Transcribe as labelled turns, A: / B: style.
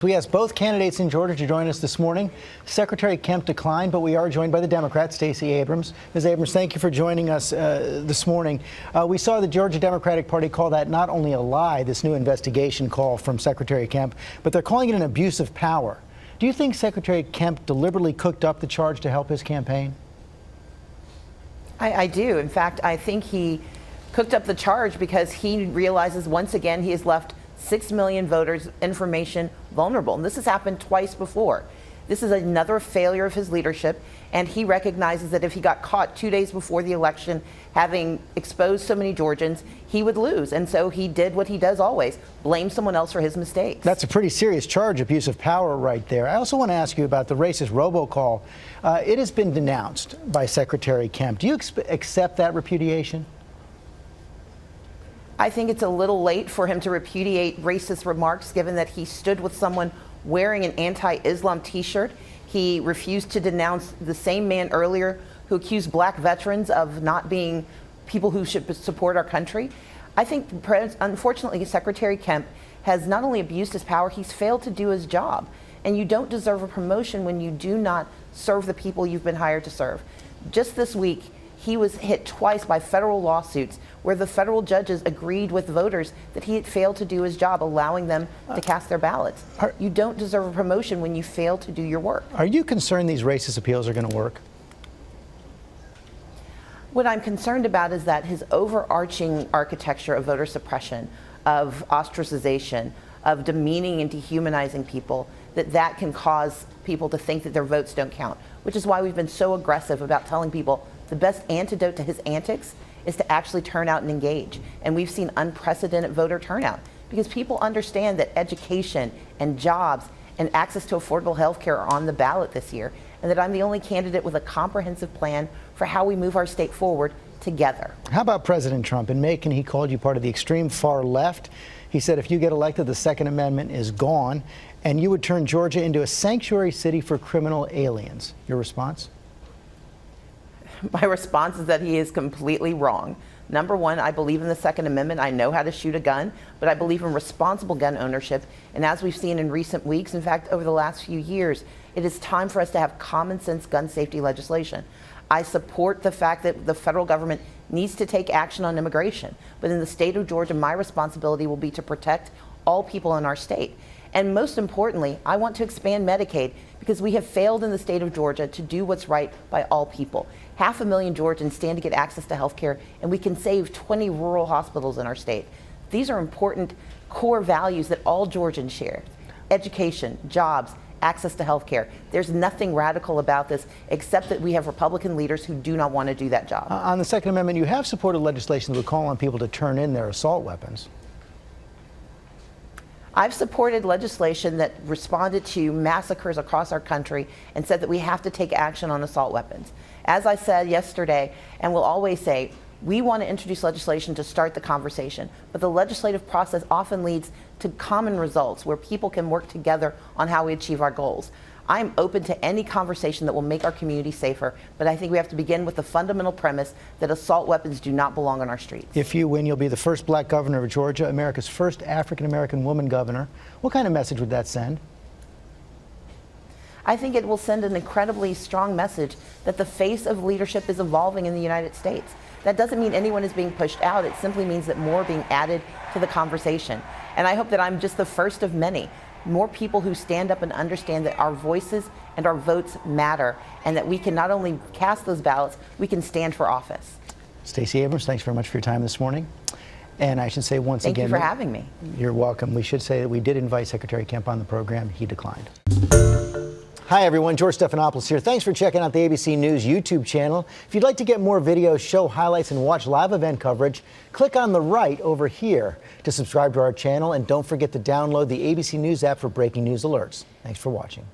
A: We asked both candidates in Georgia to join us this morning. Secretary Kemp declined, but we are joined by the Democrat, Stacey Abrams. Ms. Abrams, thank you for joining us this morning. We saw the Georgia Democratic Party call that not only a lie, this new investigation call from Secretary Kemp, but they're calling it an abuse of power. Do you think Secretary Kemp deliberately cooked up the charge to help his campaign?
B: I do. In fact, I think he cooked up the charge because he realizes once again he has left 6 million voters' information vulnerable. And this has happened twice before. This is another failure of his leadership, and he recognizes that if he got caught 2 days before the election having exposed so many Georgians, he would lose. And so he did what he does always, blame someone else for his mistakes.
A: That's a pretty serious charge, abuse of power right there. I also want to ask you about the racist robocall. It has been denounced by Secretary Kemp. Do you accept that repudiation?
B: I think it's a little late for him to repudiate racist remarks, given that he stood with someone wearing an anti-Islam T-shirt. He refused to denounce the same man earlier who accused black veterans of not being people who should support our country. I think, unfortunately, Secretary Kemp has not only abused his power, he's failed to do his job. And you don't deserve a promotion when you do not serve the people you've been hired to serve. Just this week, he was hit twice by federal lawsuits where the federal judges agreed with voters that he had failed to do his job, allowing them to cast their ballots. You don't deserve a promotion when you fail to do your work.
A: Are you concerned these racist appeals are going to work?
B: What I'm concerned about is that his overarching architecture of voter suppression, of ostracization, of demeaning and dehumanizing people, that can cause people to think that their votes don't count, which is why we've been so aggressive about telling people the best antidote to his antics is to actually turn out and engage. And we've seen unprecedented voter turnout because people understand that education and jobs and access to affordable health care are on the ballot this year, and that I'm the only candidate with a comprehensive plan for how we move our state forward together.
A: How about President Trump? In Macon, he called you part of the extreme far left. He said if you get elected, the Second Amendment is gone, and you would turn Georgia into a sanctuary city for criminal aliens. Your response?
B: My response is that he is completely wrong. Number one, I believe in the Second Amendment. I know how to shoot a gun, but I believe in responsible gun ownership. And as we've seen in recent weeks, in fact, over the last few years, it is time for us to have common sense gun safety legislation. I support the fact that the federal government needs to take action on immigration. But in the state of Georgia, my responsibility will be to protect all people in our state. And most importantly, I want to expand Medicaid because we have failed in the state of Georgia to do what's right by all people. 500,000 Georgians stand to get access to health care, and we can save 20 rural hospitals in our state. These are important core values that all Georgians share. Education, jobs, access to health care. There's nothing radical about this except that we have Republican leaders who do not want to do that job.
A: On the Second Amendment, you have supported legislation that would call on people to turn in their assault weapons.
B: I've supported legislation that responded to massacres across our country and said that we have to take action on assault weapons. As I said yesterday, and will always say, we want to introduce legislation to start the conversation, but the legislative process often leads to common results where people can work together on how we achieve our goals. I'm open to any conversation that will make our community safer, but I think we have to begin with the fundamental premise that assault weapons do not belong on our streets.
A: If you win, you'll be the first black governor of Georgia, America's first African-American woman governor. What kind of message would that send?
B: I think it will send an incredibly strong message that the face of leadership is evolving in the United States. That doesn't mean anyone is being pushed out. It simply means that more are being added to the conversation. And I hope that I'm just the first of many. More people who stand up and understand that our voices and our votes matter, and that we can not only cast those ballots, we can stand for office.
A: Stacey Abrams, thanks very much for your time this morning. And I should say once again—
B: Thank you for having me.
A: You're welcome. We should say that we did invite Secretary Kemp on the program. He declined. Hi, everyone. George Stephanopoulos here. Thanks for checking out the ABC News YouTube channel. If you'd like to get more videos, show highlights, and watch live event coverage, click on the right over here to subscribe to our channel. And don't forget to download the ABC News app for breaking news alerts. Thanks for watching.